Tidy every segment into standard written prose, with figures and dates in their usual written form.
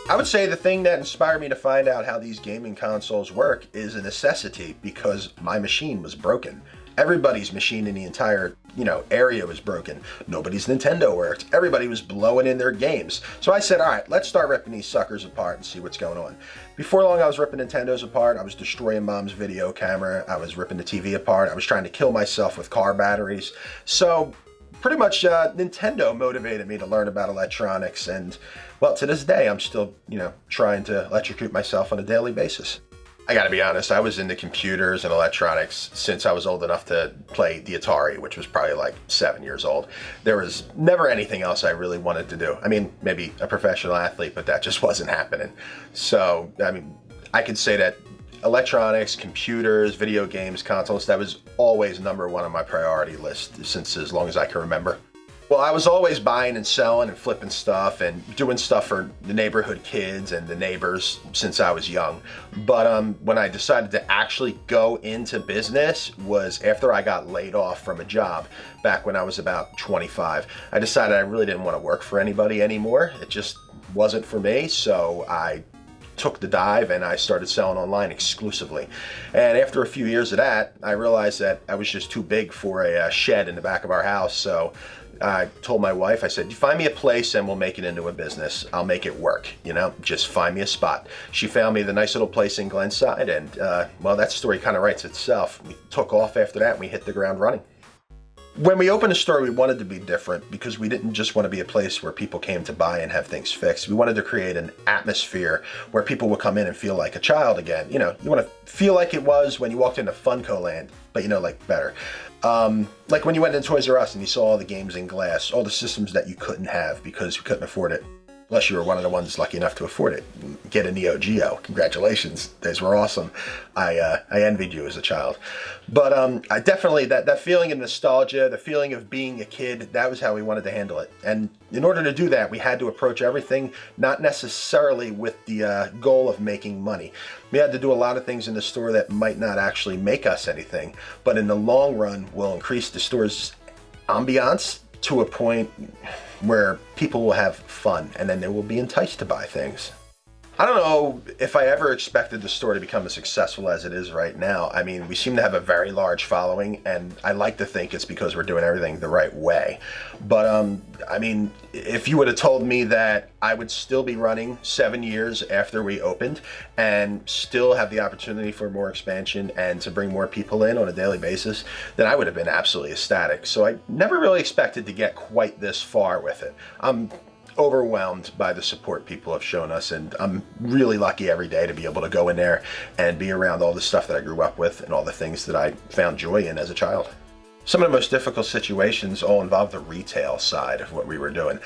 I would say the thing that inspired me to find out how these gaming consoles work is a necessity because my machine was broken. Everybody's machine in the entire, area was broken. Nobody's Nintendo worked. Everybody was blowing in their games. So I said, all right, let's start ripping these suckers apart and see what's going on. Before long, I was ripping Nintendos apart. I was destroying Mom's video camera. I was ripping the TV apart. I was trying to kill myself with car batteries. So pretty much Nintendo motivated me to learn about electronics, and well, to this day I'm still trying to electrocute myself on a daily basis. I gotta be honest, I was into computers and electronics since I was old enough to play the Atari, which was probably like 7 years old. There was never anything else I really wanted to do. I mean, maybe a professional athlete, but that just wasn't happening. So I mean, I could say that electronics, computers, video games, consoles, that was always #1 on my priority list since as long as I can remember. Well, I was always buying and selling and flipping stuff and doing stuff for the neighborhood kids and the neighbors since I was young. But when I decided to actually go into business was after I got laid off from a job back when I was about 25. I decided I really didn't want to work for anybody anymore. It just wasn't for me, so I took the dive and I started selling online exclusively. And after a few years of that, I realized that I was just too big for a shed in the back of our house. So I told my wife, I said, you find me a place and we'll make it into a business. I'll make it work, just find me a spot. She found me the nice little place in Glenside, and well, that story kind of writes itself. We took off after that and we hit the ground running. When we opened the store, we wanted to be different because we didn't just want to be a place where people came to buy and have things fixed. We wanted to create an atmosphere where people would come in and feel like a child again. You want to feel like it was when you walked into Funko Land, but like better. Like when you went into Toys R Us and you saw all the games in glass, all the systems that you couldn't have because you couldn't afford it. Unless you were one of the ones lucky enough to afford it. Get a Neo Geo. Congratulations. Those were awesome. I envied you as a child. But I definitely, that feeling of nostalgia, the feeling of being a kid, that was how we wanted to handle it. And in order to do that, we had to approach everything not necessarily with the goal of making money. We had to do a lot of things in the store that might not actually make us anything, but in the long run will increase the store's ambiance to a point where people will have fun and then they will be enticed to buy things. I don't know if I ever expected the store to become as successful as it is right now. I mean, we seem to have a very large following, and I like to think it's because we're doing everything the right way. But I mean, if you would have told me that I would still be running 7 years after we opened and still have the opportunity for more expansion and to bring more people in on a daily basis, then I would have been absolutely ecstatic. So I never really expected to get quite this far with it. I'm overwhelmed by the support people have shown us, and I'm really lucky every day to be able to go in there and be around all the stuff that I grew up with and all the things that I found joy in as a child. Some of the most difficult situations all involve the retail side of what we were doing.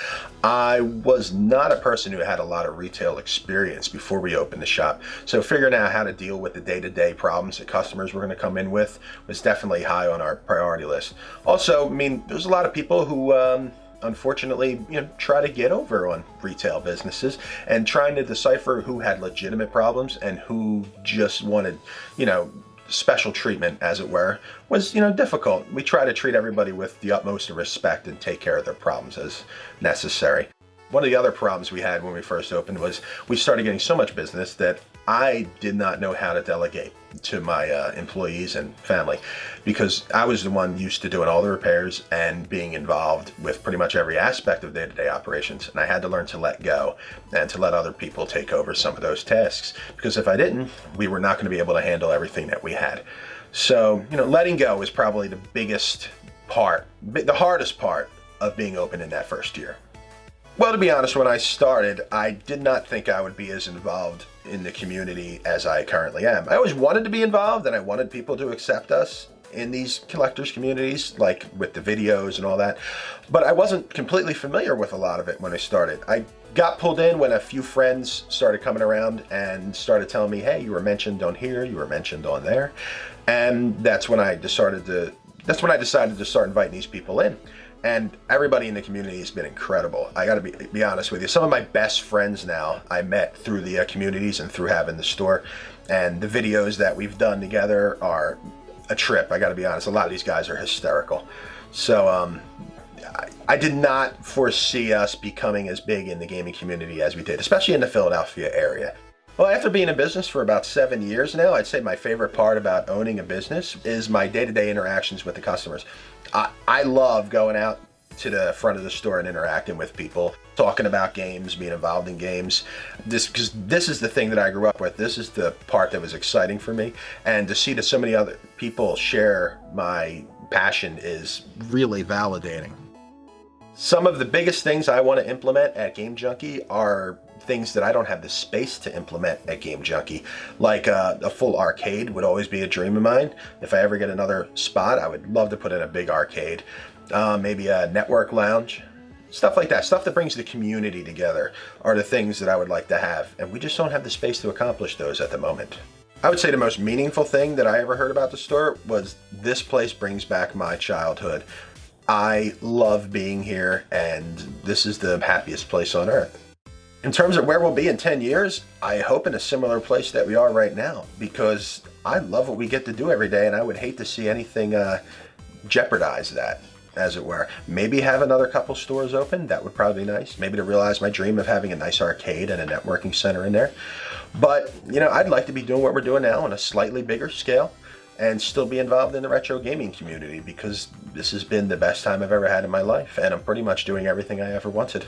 I was not a person who had a lot of retail experience before we opened the shop, so figuring out how to deal with the day-to-day problems that customers were going to come in with was definitely high on our priority list. Also, I mean, there's a lot of people who unfortunately, try to get over on retail businesses, and trying to decipher who had legitimate problems and who just wanted, special treatment, as it were, was, difficult. We try to treat everybody with the utmost respect and take care of their problems as necessary. One of the other problems we had when we first opened was we started getting so much business that I did not know how to delegate to my employees and family, because I was the one used to doing all the repairs and being involved with pretty much every aspect of day-to-day operations, and I had to learn to let go and to let other people take over some of those tasks, because if I didn't, we were not going to be able to handle everything that we had. So, letting go is probably the biggest part, the hardest part of being open in that first year. Well, to be honest, when I started, I did not think I would be as involved in the community as I currently am. I always wanted to be involved, and I wanted people to accept us in these collectors communities, like with the videos and all that, but I wasn't completely familiar with a lot of it when I started. I got pulled in when a few friends started coming around and started telling me, hey, you were mentioned on here, you were mentioned on there, and that's when I decided to start inviting these people in. And everybody in the community has been incredible. I gotta be honest with you. Some of my best friends now I met through the communities and through having the store. And the videos that we've done together are a trip. I gotta be honest, a lot of these guys are hysterical. So I did not foresee us becoming as big in the gaming community as we did, especially in the Philadelphia area. Well, after being in business for about 7 years now, I'd say my favorite part about owning a business is my day-to-day interactions with the customers. I love going out to the front of the store and interacting with people, talking about games, being involved in games. Because this is the thing that I grew up with. This is the part that was exciting for me. And to see that so many other people share my passion is really validating. Some of the biggest things I want to implement at Game Junkie are things that I don't have the space to implement at Game Junkie. Like a full arcade would always be a dream of mine. If I ever get another spot, I would love to put in a big arcade. Maybe a network lounge. Stuff like that. Stuff that brings the community together are the things that I would like to have. And we just don't have the space to accomplish those at the moment. I would say the most meaningful thing that I ever heard about the store was this place brings back my childhood. I love being here, and this is the happiest place on earth. In terms of where we'll be in 10 years, I hope in a similar place that we are right now, because I love what we get to do every day, and I would hate to see anything jeopardize that, as it were. Maybe have another couple stores open. That would probably be nice. Maybe to realize my dream of having a nice arcade and a networking center in there. But, you know, I'd like to be doing what we're doing now on a slightly bigger scale and still be involved in the retro gaming community, because this has been the best time I've ever had in my life, and I'm pretty much doing everything I ever wanted.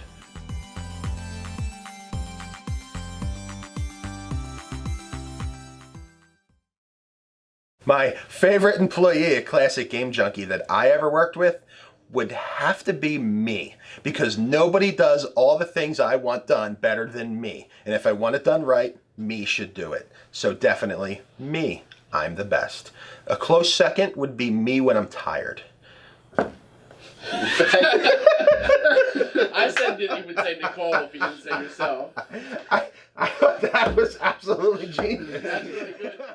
My favorite employee at Classic Game Junkie that I ever worked with would have to be me, because nobody does all the things I want done better than me. And if I want it done right, me should do it. So definitely me. I'm the best. A close second would be me when I'm tired. I said that you would say Nicole if you didn't say yourself. I thought that was absolutely genius. That's really good.